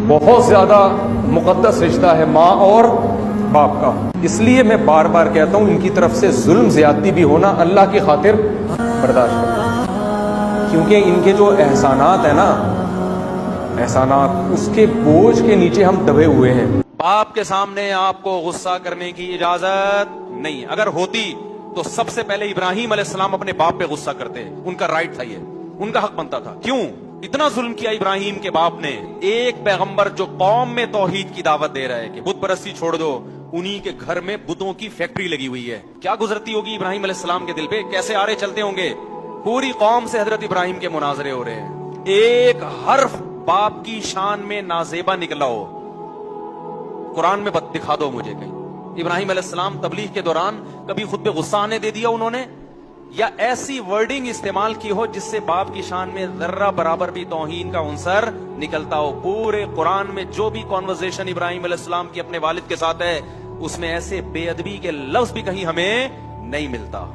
بہت زیادہ مقدس رشتہ ہے ماں اور باپ کا. اس لیے میں بار بار کہتا ہوں ان کی طرف سے ظلم زیادتی بھی ہونا اللہ کی خاطر برداشت کرو، کیونکہ ان کے جو احسانات ہیں نا، احسانات، اس کے بوجھ کے نیچے ہم دبے ہوئے ہیں. باپ کے سامنے آپ کو غصہ کرنے کی اجازت نہیں. اگر ہوتی تو سب سے پہلے ابراہیم علیہ السلام اپنے باپ پہ غصہ کرتے. ان کا رائٹ تھا، یہ ان کا حق بنتا تھا. کیوں اتنا ظلم کیا ابراہیم کے باپ نے؟ ایک پیغمبر جو قوم میں توحید کی دعوت دے رہا ہے کہ بت پرستی چھوڑ دو، انہی کے گھر میں بتوں کی فیکٹری لگی ہوئی ہے. کیا گزرتی ہوگی ابراہیم علیہ السلام کے دل پہ؟ کیسے آرے چلتے ہوں گے؟ پوری قوم سے حضرت ابراہیم کے مناظرے ہو رہے ہیں. ایک حرف باپ کی شان میں نازیبا نکلا ہو قرآن میں دکھا دو مجھے کہیں. ابراہیم علیہ السلام تبلیغ کے دوران کبھی خود پہ غصہ آنے دے دیا انہوں نے، یا ایسی ورڈنگ استعمال کی ہو جس سے باپ کی شان میں ذرہ برابر بھی توہین کا عنصر نکلتا ہو؟ پورے قرآن میں جو بھی کانورزیشن ابراہیم علیہ السلام کی اپنے والد کے ساتھ ہے، اس میں ایسے بے ادبی کے لفظ بھی کہیں ہمیں نہیں ملتا.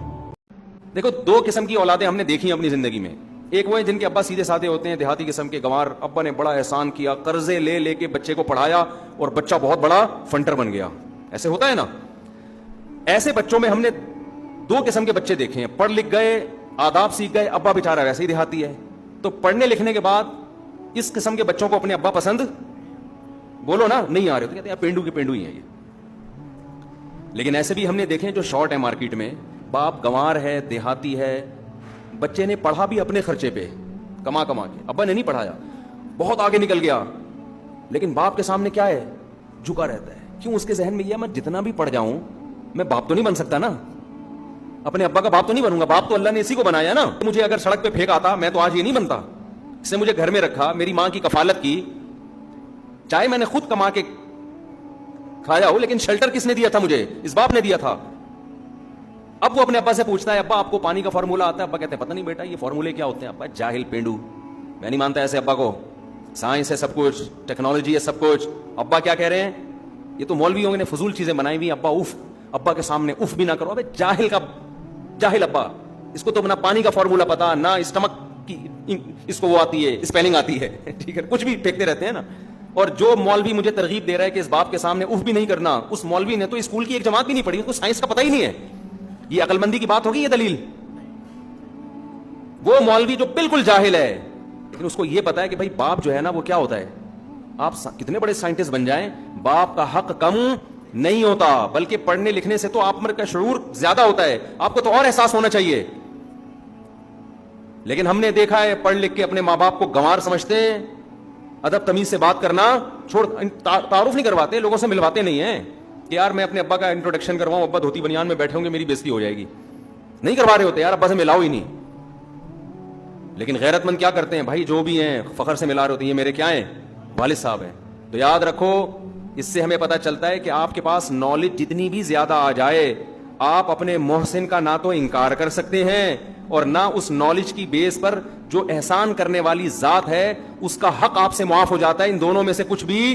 دیکھو، دو قسم کی اولادیں ہم نے دیکھی اپنی زندگی میں. ایک وہ ہیں جن کے ابا سیدھے سادے ہوتے ہیں، دیہاتی قسم کے گنوار. ابا نے بڑا احسان کیا، قرضے لے لے کے بچے کو پڑھایا اور بچہ بہت بڑا فنٹر بن گیا. ایسے ہوتا ہے نا. ایسے بچوں میں ہم نے دو قسم کے بچے دیکھے ہیں. پڑھ لکھ گئے، آداب سیکھ گئے، ابا بیچارہ ویسے ہی دیہاتی ہے. تو پڑھنے لکھنے کے بعد اس قسم کے بچوں کو اپنے ابا پسند بولو نا نہیں آ رہے تو کہتے ہیں پینڈو کے پینڈو ہی ہیں یہ. لیکن ایسے بھی ہم نے دیکھے جو شارٹ ہے مارکیٹ میں. باپ گنوار ہے، دیہاتی ہے، بچے نے پڑھا بھی اپنے خرچے پہ کما کما کے، ابا نے نہیں پڑھایا، بہت آگے نکل گیا، لیکن باپ کے سامنے کیا ہے؟ جھکا رہتا ہے. کیوں؟ اس کے ذہن میں یہ میں جتنا بھی پڑھ جاؤں میں باپ تو نہیں بن سکتا نا، اپنے ابا کا باپ تو نہیں بنوں گا. باپ تو اللہ نے اسی کو بنایا نا. مجھے اگر سڑک پہ پھینک آتا میں تو آج یہ نہیں بنتا. اس نے مجھے گھر میں رکھا، میری ماں کی کفالت کی، چاہے میں نے خود کما کے کھایا ہو، لیکن شیلٹر کس نے دیا تھا؟ مجھے اس باپ نے دیا تھا. اب وہ اپنے ابا سے پوچھتا ہے ابا آپ کو پانی کا فارمولا آتا ہے؟ ابا کہتے ہیں پتہ نہیں بیٹا یہ فارمولے کیا ہوتے ہیں. ابا جاہل پینڈو، میں نہیں مانتا ایسے ابا کو. سائنس ہے سب کچھ، ٹیکنالوجی ہے سب کچھ. ابا کیا کہہ رہے ہیں؟ یہ تو مولویوں نے فضول چیزیں بنائی ہوئی. ابا اف، ابا کے سامنے اف بھی نہ کرو. ابے جاہل کا جاہل ابا، اس کو تو نہ پانی کا فارمولا پتا، نہ اسٹمک کی اس کو وہ آتی ہے، اسپیلنگ آتی ہے. ٹھیک ہے، کچھ بھی پھینکتے رہتے ہیں نا. اور جو مولوی مجھے ترغیب دے رہا ہے کہ اس باپ کے سامنے اف بھی نہیں کرنا، اس مولوی نے تو اسکول کی ایک جماعت بھی نہیں پڑھی، اس کو سائنس کا پتہ ہی نہیں ہے. یہ عقل مندی کی بات ہوگی؟ یہ دلیل؟ وہ مولوی جو بالکل جاہل ہے لیکن اس کو یہ پتا ہے کہ بھائی باپ جو ہے نا وہ کیا ہوتا ہے. آپ کتنے بڑے سائنٹسٹ بن جائیں، باپ کا حق کم نہیں ہوتا، بلکہ پڑھنے لکھنے سے تو آپ کا شعور زیادہ ہوتا ہے. آپ کو تو اور احساس ہونا چاہیے. لیکن ہم نے دیکھا ہے پڑھ لکھ کے اپنے ماں باپ کو گنوار سمجھتے ہیں. ادب تمیز سے بات کرنا چھوڑ، تعارف نہیں کرواتے، لوگوں سے ملواتے نہیں ہیں کہ یار میں اپنے ابا کا انٹروڈکشن کرواؤں، ابا دھوتی بنیان میں بیٹھے ہوں گے میری بےزتی ہو جائے گی. نہیں کروا رہے ہوتے، یار ابا سے ملاؤ ہی نہیں. لیکن غیرت مند کیا کرتے ہیں بھائی، جو بھی ہیں فخر سے ملا رہے ہوتے ہیں، یہ میرے کیا ہیں؟ والد صاحب ہیں. تو یاد رکھو، اس سے ہمیں پتا چلتا ہے کہ آپ کے پاس نالج جتنی بھی زیادہ آ جائے، آپ اپنے محسن کا نہ تو انکار کر سکتے ہیں اور نہ اس نالج کی بیس پر جو احسان کرنے والی ذات ہے اس کا حق آپ سے معاف ہو جاتا ہے. ان دونوں میں سے کچھ بھی